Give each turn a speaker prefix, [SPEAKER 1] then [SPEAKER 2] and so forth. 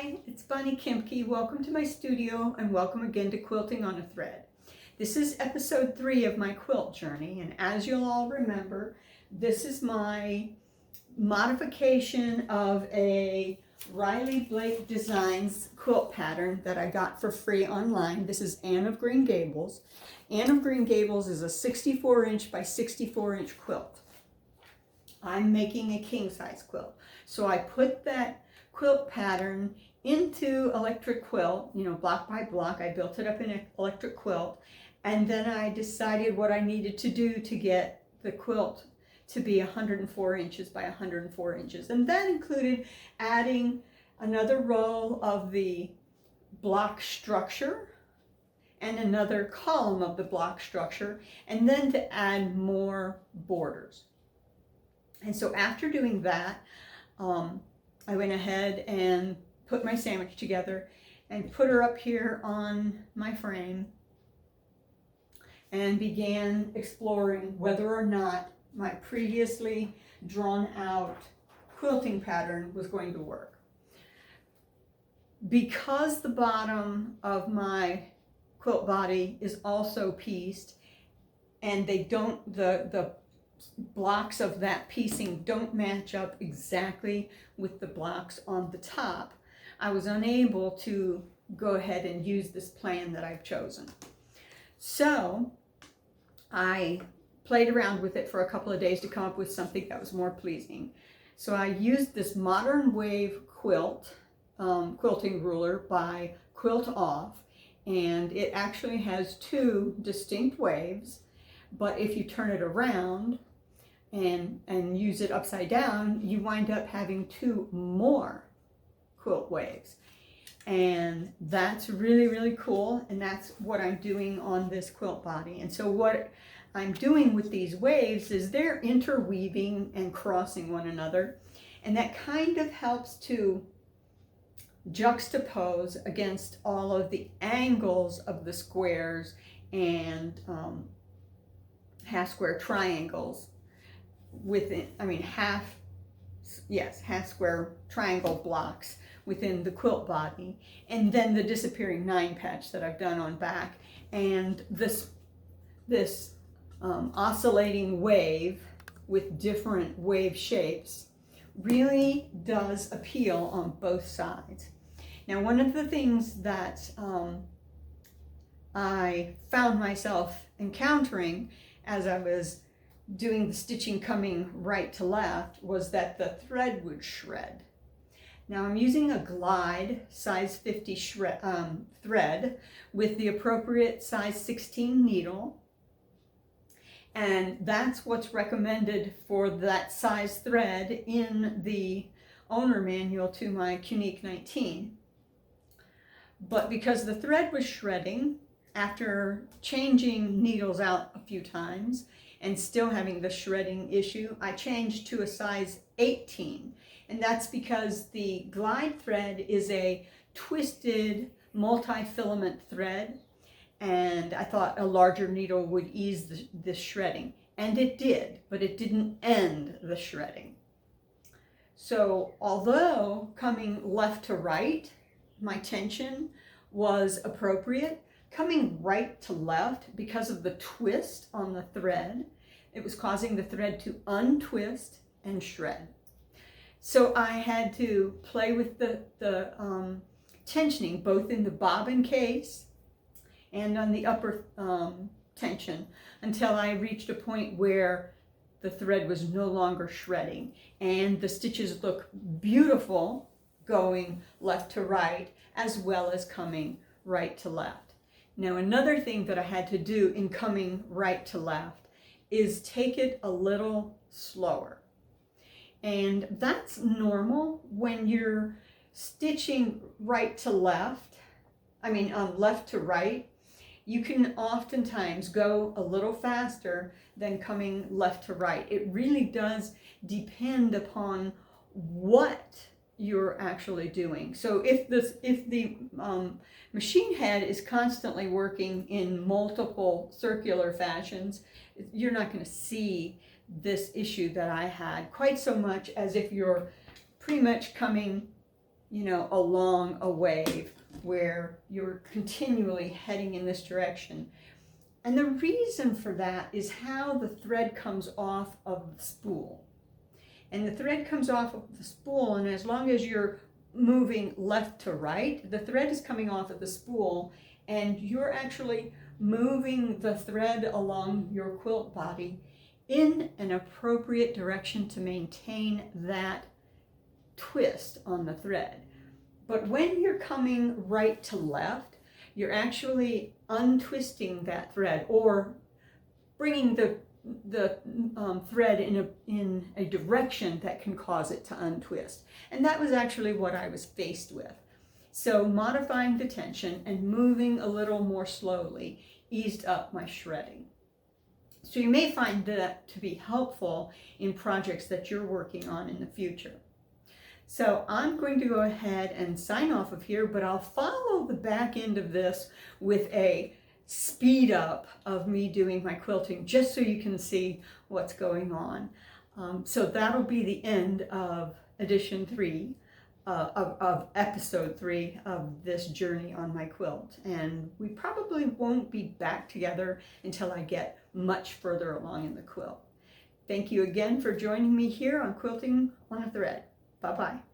[SPEAKER 1] Hi, it's Bonnie Kempke. Welcome to my studio and welcome again to Quilting on a Thread. This is episode 3 of my quilt journey, and as you'll all remember, this is my modification of a Riley Blake Designs quilt pattern that I got for free online. This is Anne of Green Gables. Anne of Green Gables is a 64 inch by 64 inch quilt. I'm making a king size quilt. So I put that quilt pattern into Electric Quilt, block by block. I built it up in Electric Quilt, and then I decided what I needed to do to get the quilt to be 104 inches by 104 inches. And that included adding another row of the block structure and another column of the block structure, and then to add more borders. And so after doing that, I went ahead and put my sandwich together and put her up here on my frame and began exploring whether or not my previously drawn out quilting pattern was going to work. Because the bottom of my quilt body is also pieced and the blocks of that piecing don't match up exactly with the blocks on the top, I was unable to go ahead and use this plan that I've chosen. So I played around with it for a couple of days to come up with something that was more pleasing. So I used this Modern Wave quilt, quilting ruler by Quiltoff, and it actually has 2 distinct waves, but if you turn it around and use it upside down, you wind up having 2 more quilt waves. And that's really, really cool, and that's what I'm doing on this quilt body. And so what I'm doing with these waves is they're interweaving and crossing one another, and that kind of helps to juxtapose against all of the angles of the squares and half square triangles within, half square triangle blocks within the quilt body, and then the disappearing 9 patch that I've done on back. And this oscillating wave with different wave shapes really does appeal on both sides. Now, one of the things that I found myself encountering as I was doing the stitching coming right to left was that the thread would shred. Now I'm using a glide size 50 thread with the appropriate size 16 needle, and that's what's recommended for that size thread in the owner manual to my Unique 19. But because the thread was shredding, after changing needles out a few times and still having the shredding issue, I changed to a size 18. And that's because the glide thread is a twisted multi-filament thread, and I thought a larger needle would ease the shredding. And it did, but it didn't end the shredding. So although coming left to right, my tension was appropriate, coming right to left, because of the twist on the thread, it was causing the thread to untwist and shred. So I had to play with the tensioning, both in the bobbin case and on the upper tension, until I reached a point where the thread was no longer shredding. And the stitches look beautiful going left to right, as well as coming right to left. Now, another thing that I had to do in coming right to left is take it a little slower. And that's normal when you're stitching right to left, left to right. You can oftentimes go a little faster than coming left to right. It really does depend upon what you're actually doing. So if the machine head is constantly working in multiple circular fashions, you're not going to see this issue that I had quite so much as if you're pretty much coming you know, along a wave where you're continually heading in this direction. And the reason for that is how the thread comes off of the spool. And the thread comes off of the spool, and as long as you're moving left to right, the thread is coming off of the spool, and you're actually moving the thread along your quilt body in an appropriate direction to maintain that twist on the thread. But when you're coming right to left, you're actually untwisting that thread, or bringing the thread in a direction that can cause it to untwist. And that was actually what I was faced with. So modifying the tension and moving a little more slowly eased up my shredding. So you may find that to be helpful in projects that you're working on in the future. So I'm going to go ahead and sign off of here, but I'll follow the back end of this with a speed up of me doing my quilting, just so you can see what's going on. So that'll be the end of edition 3, of episode 3 of this journey on my quilt. And we probably won't be back together until I get much further along in the quilt. Thank you again for joining me here on Quilting on a Thread. Bye-bye.